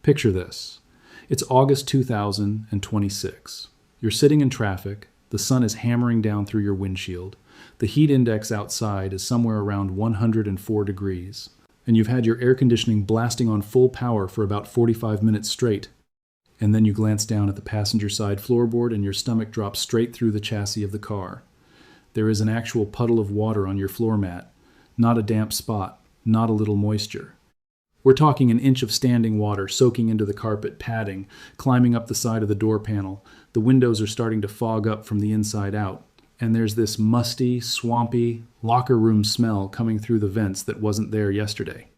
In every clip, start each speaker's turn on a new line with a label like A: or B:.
A: Picture this. It's August 2026. You're sitting in traffic, the sun is hammering down through your windshield, the heat index outside is somewhere around 104 degrees, and you've had your air conditioning blasting on full power for about 45 minutes straight. And then you glance down at the passenger side floorboard and your stomach drops straight through the chassis of the car. There is an actual puddle of water on your floor mat, not a damp spot, not a little moisture. We're talking an inch of standing water soaking into the carpet padding, climbing up the side of the door panel. The windows are starting to fog up from the inside out. And there's this musty, swampy, locker room smell coming through the vents that wasn't there yesterday.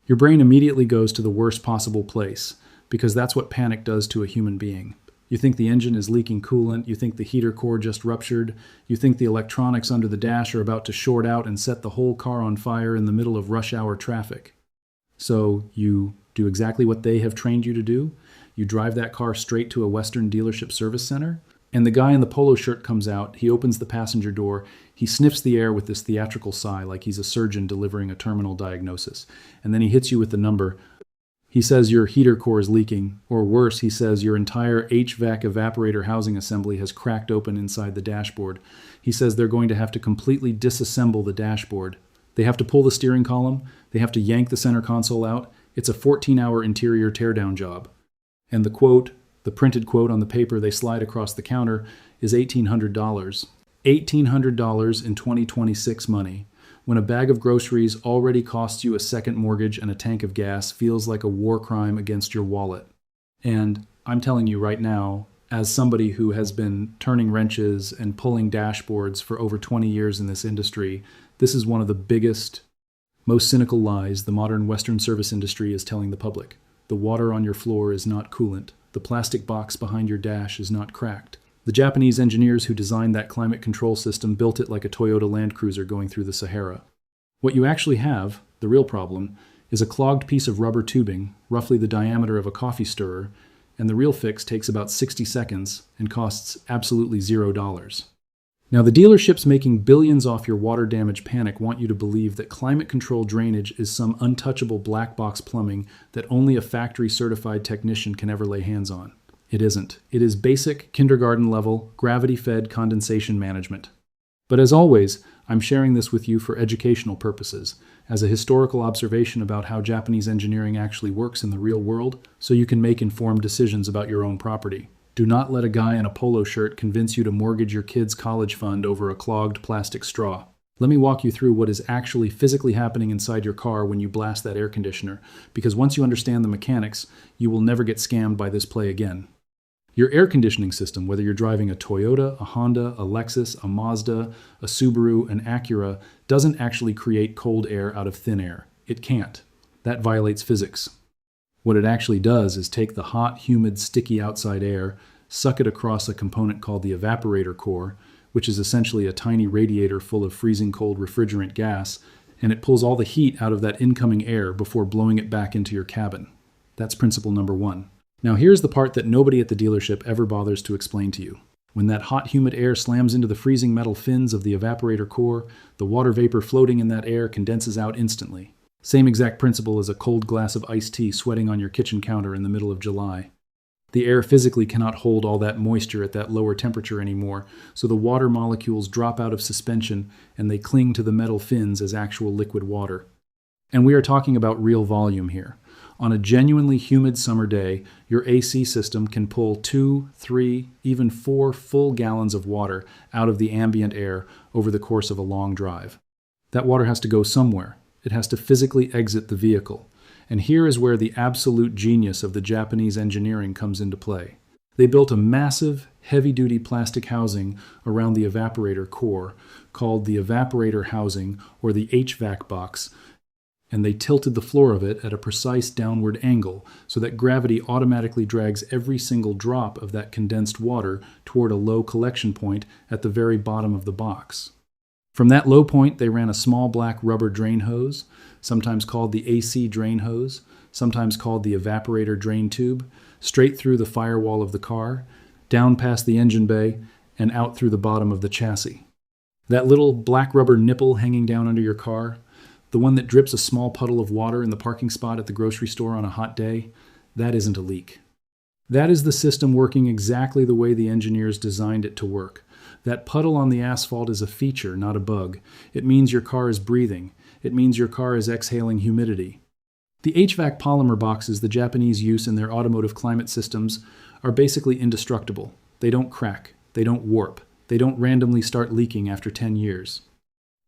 A: Your brain immediately goes to the worst possible place, because that's what panic does to a human being. You think the engine is leaking coolant, you think the heater core just ruptured, you think the electronics under the dash are about to short out and set the whole car on fire in the middle of rush hour traffic. So you do exactly what they have trained you to do. You drive that car straight to a Western dealership service center, and the guy in the polo shirt comes out, he opens the passenger door, he sniffs the air with this theatrical sigh like he's a surgeon delivering a terminal diagnosis, and then he hits you with the number. He says your heater core is leaking, or worse, he says your entire HVAC evaporator housing assembly has cracked open inside the dashboard. He says they're going to have to completely disassemble the dashboard. They have to pull the steering column, they have to yank the center console out. It's a 14-hour interior teardown job. And the quote, the printed quote on the paper they slide across the counter, is $1,800. $1,800 in 2026 money. When a bag of groceries already costs you a second mortgage and a tank of gas feels like a war crime against your wallet. And I'm telling you right now, as somebody who has been turning wrenches and pulling dashboards for over 20 years in this industry, this is one of the biggest, most cynical lies the modern Western service industry is telling the public. The water on your floor is not coolant. The plastic box behind your dash is not cracked. The Japanese engineers who designed that climate control system built it like a Toyota Land Cruiser going through the Sahara. What you actually have, the real problem, is a clogged piece of rubber tubing, roughly the diameter of a coffee stirrer, and the real fix takes about 60 seconds and costs absolutely $0. Now, the dealerships making billions off your water damage panic want you to believe that climate control drainage is some untouchable black box plumbing that only a factory-certified technician can ever lay hands on. It isn't. It is basic, kindergarten-level, gravity-fed condensation management. But as always, I'm sharing this with you for educational purposes, as a historical observation about how Japanese engineering actually works in the real world, so you can make informed decisions about your own property. Do not let a guy in a polo shirt convince you to mortgage your kid's college fund over a clogged plastic straw. Let me walk you through what is actually physically happening inside your car when you blast that air conditioner, because once you understand the mechanics, you will never get scammed by this play again. Your air conditioning system, whether you're driving a Toyota, a Honda, a Lexus, a Mazda, a Subaru, an Acura, doesn't actually create cold air out of thin air. It can't. That violates physics. What it actually does is take the hot, humid, sticky outside air, suck it across a component called the evaporator core, which is essentially a tiny radiator full of freezing cold refrigerant gas, and it pulls all the heat out of that incoming air before blowing it back into your cabin. That's principle number one. Now here's the part that nobody at the dealership ever bothers to explain to you. When that hot, humid air slams into the freezing metal fins of the evaporator core, the water vapor floating in that air condenses out instantly. Same exact principle as a cold glass of iced tea sweating on your kitchen counter in the middle of July. The air physically cannot hold all that moisture at that lower temperature anymore, so the water molecules drop out of suspension and they cling to the metal fins as actual liquid water. And we are talking about real volume here. On a genuinely humid summer day, your AC system can pull 2, 3, even 4 full gallons of water out of the ambient air over the course of a long drive. That water has to go somewhere. It has to physically exit the vehicle. And here is where the absolute genius of the Japanese engineering comes into play. They built a massive, heavy-duty plastic housing around the evaporator core, called the evaporator housing, or the HVAC box, and they tilted the floor of it at a precise downward angle so that gravity automatically drags every single drop of that condensed water toward a low collection point at the very bottom of the box. From that low point, they ran a small black rubber drain hose, sometimes called the AC drain hose, sometimes called the evaporator drain tube, straight through the firewall of the car, down past the engine bay, and out through the bottom of the chassis. That little black rubber nipple hanging down under your car, the one that drips a small puddle of water in the parking spot at the grocery store on a hot day, That isn't a leak. That is the system working exactly the way the engineers designed it to work. That puddle on the asphalt is a feature, not a bug. It means your car is breathing. It means your car is exhaling humidity. The HVAC polymer boxes the Japanese use in their automotive climate systems are basically indestructible. They don't crack. They don't warp. They don't randomly start leaking after 10 years.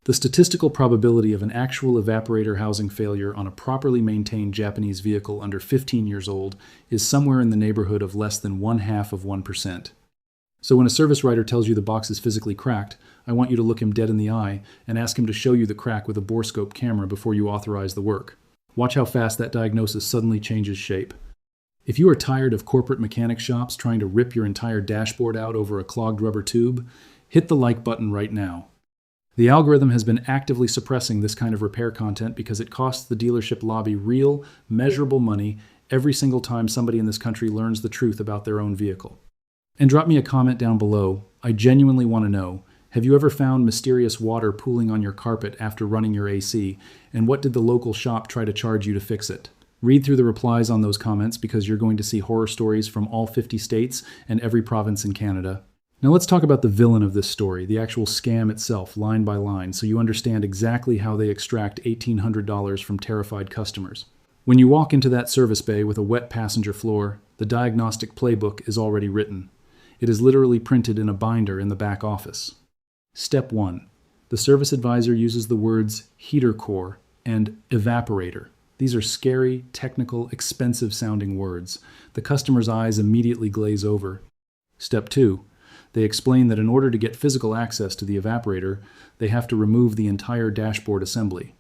A: The statistical probability of an actual evaporator housing failure on a properly maintained Japanese vehicle under 15 years old is somewhere in the neighborhood of less than 0.5%. So when a service writer tells you the box is physically cracked, I want you to look him dead in the eye and ask him to show you the crack with a borescope camera before you authorize the work. Watch how fast that diagnosis suddenly changes shape. If you are tired of corporate mechanic shops trying to rip your entire dashboard out over a clogged rubber tube, hit the like button right now. The algorithm has been actively suppressing this kind of repair content because it costs the dealership lobby real, measurable money every single time somebody in this country learns the truth about their own vehicle. And drop me a comment down below. I genuinely want to know, have you ever found mysterious water pooling on your carpet after running your AC, and what did the local shop try to charge you to fix it? Read through the replies on those comments because you're going to see horror stories from all 50 states and every province in Canada. Now let's talk about the villain of this story, the actual scam itself, line by line, so you understand exactly how they extract $1,800 from terrified customers. When you walk into that service bay with a wet passenger floor, the diagnostic playbook is already written. It is literally printed in a binder in the back office. Step 1. The service advisor uses the words heater core and evaporator. These are scary, technical, expensive-sounding words. The customer's eyes immediately glaze over. Step 2. They explain that in order to get physical access to the evaporator, they have to remove the entire dashboard assembly.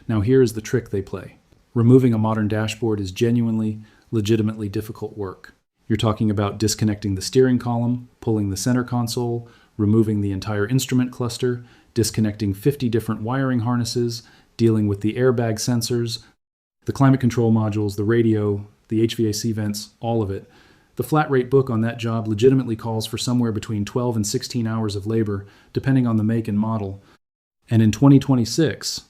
A: Now here is the trick they play. Removing a modern dashboard is genuinely, legitimately difficult work. You're talking about disconnecting the steering column, pulling the center console, removing the entire instrument cluster, disconnecting 50 different wiring harnesses, dealing with the airbag sensors, the climate control modules, the radio, the HVAC vents, all of it. The flat rate book on that job legitimately calls for somewhere between 12 and 16 hours of labor, depending on the make and model. And in 2026,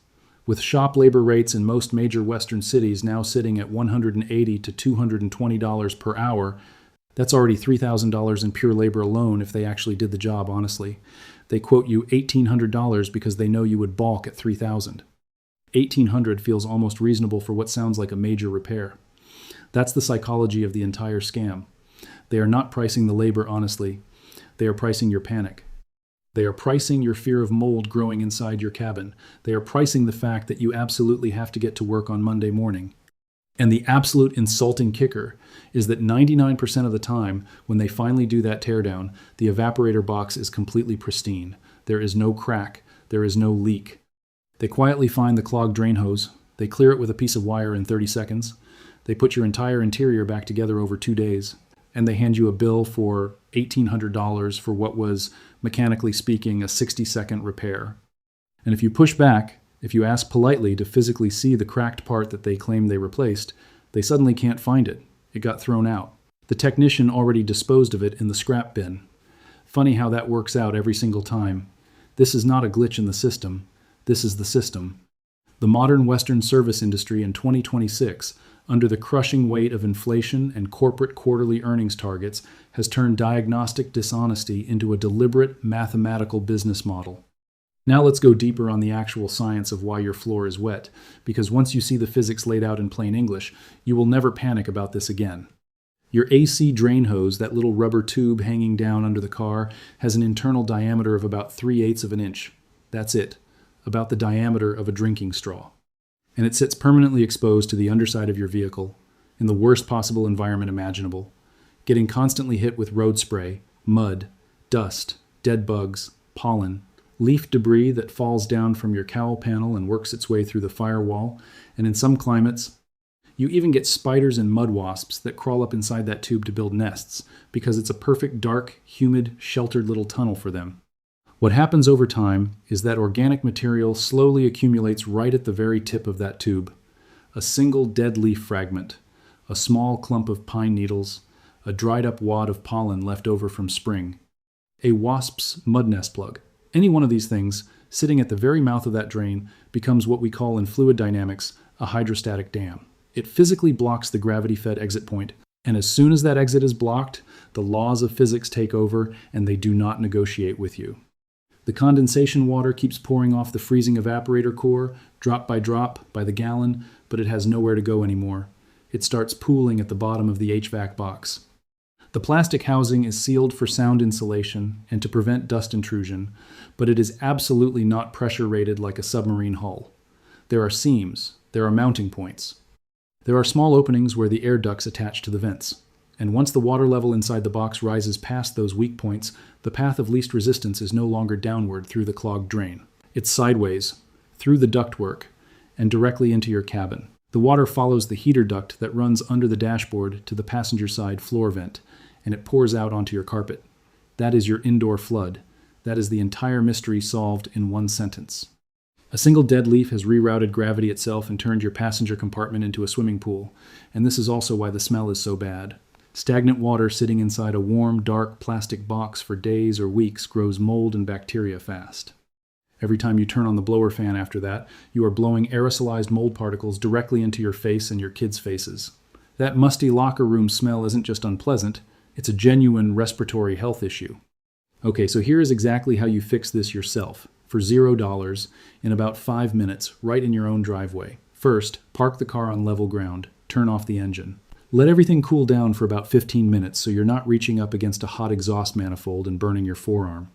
A: with shop labor rates in most major Western cities now sitting at $180 to $220 per hour, that's already $3,000 in pure labor alone if they actually did the job honestly. They quote you $1,800 because they know you would balk at $3,000. $1,800 feels almost reasonable for what sounds like a major repair. That's the psychology of the entire scam. They are not pricing the labor honestly. They are pricing your panic. They are pricing your fear of mold growing inside your cabin. They are pricing the fact that you absolutely have to get to work on Monday morning. And the absolute insulting kicker is that 99% of the time, when they finally do that teardown, the evaporator box is completely pristine. There is no crack. There is no leak. They quietly find the clogged drain hose. They clear it with a piece of wire in 30 seconds. They put your entire interior back together over 2 days. And they hand you a bill for $1,800 for what was, mechanically speaking, a 60-second repair. And if you push back, if you ask politely to physically see the cracked part that they claim they replaced, they suddenly can't find it. It got thrown out. The technician already disposed of it in the scrap bin. Funny how that works out every single time. This is not a glitch in the system. This is the system. The modern Western service industry in 2026, under the crushing weight of inflation and corporate quarterly earnings targets, has turned diagnostic dishonesty into a deliberate mathematical business model. Now let's go deeper on the actual science of why your floor is wet, because once you see the physics laid out in plain English, you will never panic about this again. Your AC drain hose, that little rubber tube hanging down under the car, has an internal diameter of about 3/8 of an inch. That's it, about the diameter of a drinking straw. And it sits permanently exposed to the underside of your vehicle, in the worst possible environment imaginable, getting constantly hit with road spray, mud, dust, dead bugs, pollen, leaf debris that falls down from your cowl panel and works its way through the firewall, and in some climates, you even get spiders and mud wasps that crawl up inside that tube to build nests, because it's a perfect dark, humid, sheltered little tunnel for them. What happens over time is that organic material slowly accumulates right at the very tip of that tube. A single dead leaf fragment, a small clump of pine needles, a dried up wad of pollen left over from spring, a wasp's mud nest plug. Any one of these things, sitting at the very mouth of that drain, becomes what we call in fluid dynamics a hydrostatic dam. It physically blocks the gravity-fed exit point, and as soon as that exit is blocked, the laws of physics take over and they do not negotiate with you. The condensation water keeps pouring off the freezing evaporator core, drop by the gallon, but it has nowhere to go anymore. It starts pooling at the bottom of the HVAC box. The plastic housing is sealed for sound insulation and to prevent dust intrusion, but it is absolutely not pressure rated like a submarine hull. There are seams, there are mounting points. There are small openings where the air ducts attach to the vents, and once the water level inside the box rises past those weak points, the path of least resistance is no longer downward through the clogged drain. It's sideways, through the ductwork, and directly into your cabin. The water follows the heater duct that runs under the dashboard to the passenger side floor vent, and it pours out onto your carpet. That is your indoor flood. That is the entire mystery solved in one sentence. A single dead leaf has rerouted gravity itself and turned your passenger compartment into a swimming pool, and this is also why the smell is so bad. Stagnant water sitting inside a warm, dark plastic box for days or weeks grows mold and bacteria fast. Every time you turn on the blower fan after that, you are blowing aerosolized mold particles directly into your face and your kids' faces. That musty locker room smell isn't just unpleasant, it's a genuine respiratory health issue. Okay, so here is exactly how you fix this yourself, for $0, in about 5 minutes, right in your own driveway. First, park the car on level ground, turn off the engine. Let everything cool down for about 15 minutes so you're not reaching up against a hot exhaust manifold and burning your forearm.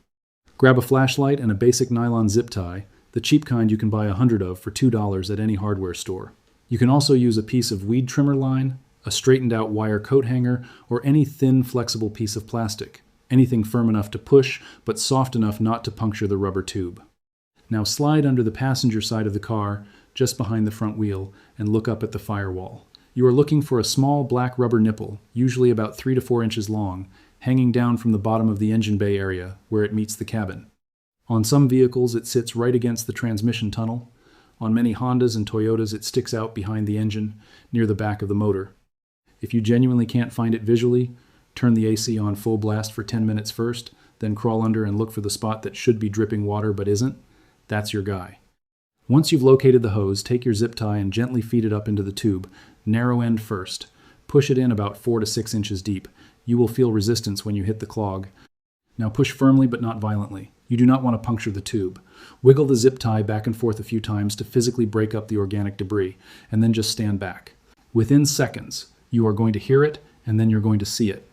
A: Grab a flashlight and a basic nylon zip tie, the cheap kind you can buy 100 of for $2 at any hardware store. You can also use a piece of weed trimmer line, a straightened out wire coat hanger, or any thin, flexible piece of plastic. Anything firm enough to push, but soft enough not to puncture the rubber tube. Now slide under the passenger side of the car, just behind the front wheel, and look up at the firewall. You are looking for a small black rubber nipple, usually about 3 to 4 inches long, hanging down from the bottom of the engine bay area, where it meets the cabin. On some vehicles, it sits right against the transmission tunnel. On many Hondas and Toyotas, it sticks out behind the engine, near the back of the motor. If you genuinely can't find it visually, turn the AC on full blast for 10 minutes first, then crawl under and look for the spot that should be dripping water but isn't. That's your guy. Once you've located the hose, take your zip tie and gently feed it up into the tube, narrow end first. Push it in about 4 to 6 inches deep. You will feel resistance when you hit the clog. Now push firmly but not violently. You do not want to puncture the tube. Wiggle the zip tie back and forth a few times to physically break up the organic debris, and then just stand back. Within seconds, you are going to hear it, and then you're going to see it.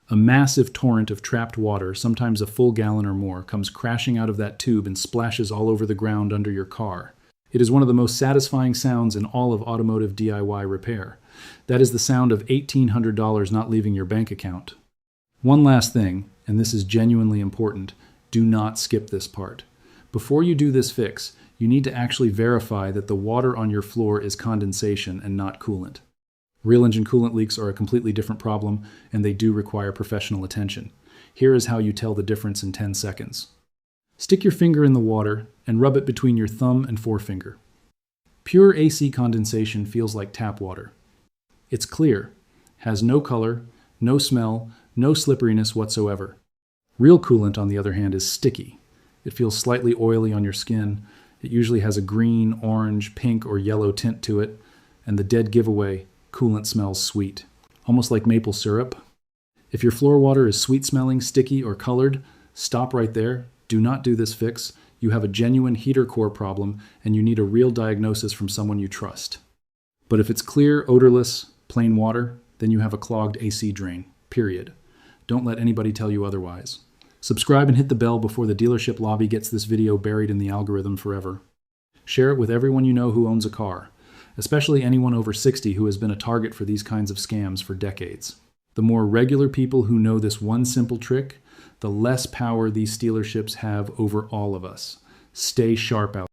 A: A massive torrent of trapped water, sometimes a full gallon or more, comes crashing out of that tube and splashes all over the ground under your car. It is one of the most satisfying sounds in all of automotive DIY repair. That is the sound of $1,800 not leaving your bank account. One last thing, and this is genuinely important, do not skip this part. Before you do this fix, you need to actually verify that the water on your floor is condensation and not coolant. Real engine coolant leaks are a completely different problem, and they do require professional attention. Here is how you tell the difference in 10 seconds. Stick your finger in the water and rub it between your thumb and forefinger. Pure AC condensation feels like tap water. It's clear, has no color, no smell, no slipperiness whatsoever. Real coolant, on the other hand, is sticky. It feels slightly oily on your skin. It usually has a green, orange, pink, or yellow tint to it, and the dead giveaway, coolant smells sweet, almost like maple syrup. If your floor water is sweet-smelling, sticky, or colored, stop right there. Do not do this fix. You have a genuine heater core problem, and you need a real diagnosis from someone you trust. But if it's clear, odorless, plain water, then you have a clogged AC drain, period. Don't let anybody tell you otherwise. Subscribe and hit the bell before the dealership lobby gets this video buried in the algorithm forever. Share it with everyone you know who owns a car, especially anyone over 60 who has been a target for these kinds of scams for decades. The more regular people who know this one simple trick, the less power these Stealerships have over all of us. Stay sharp out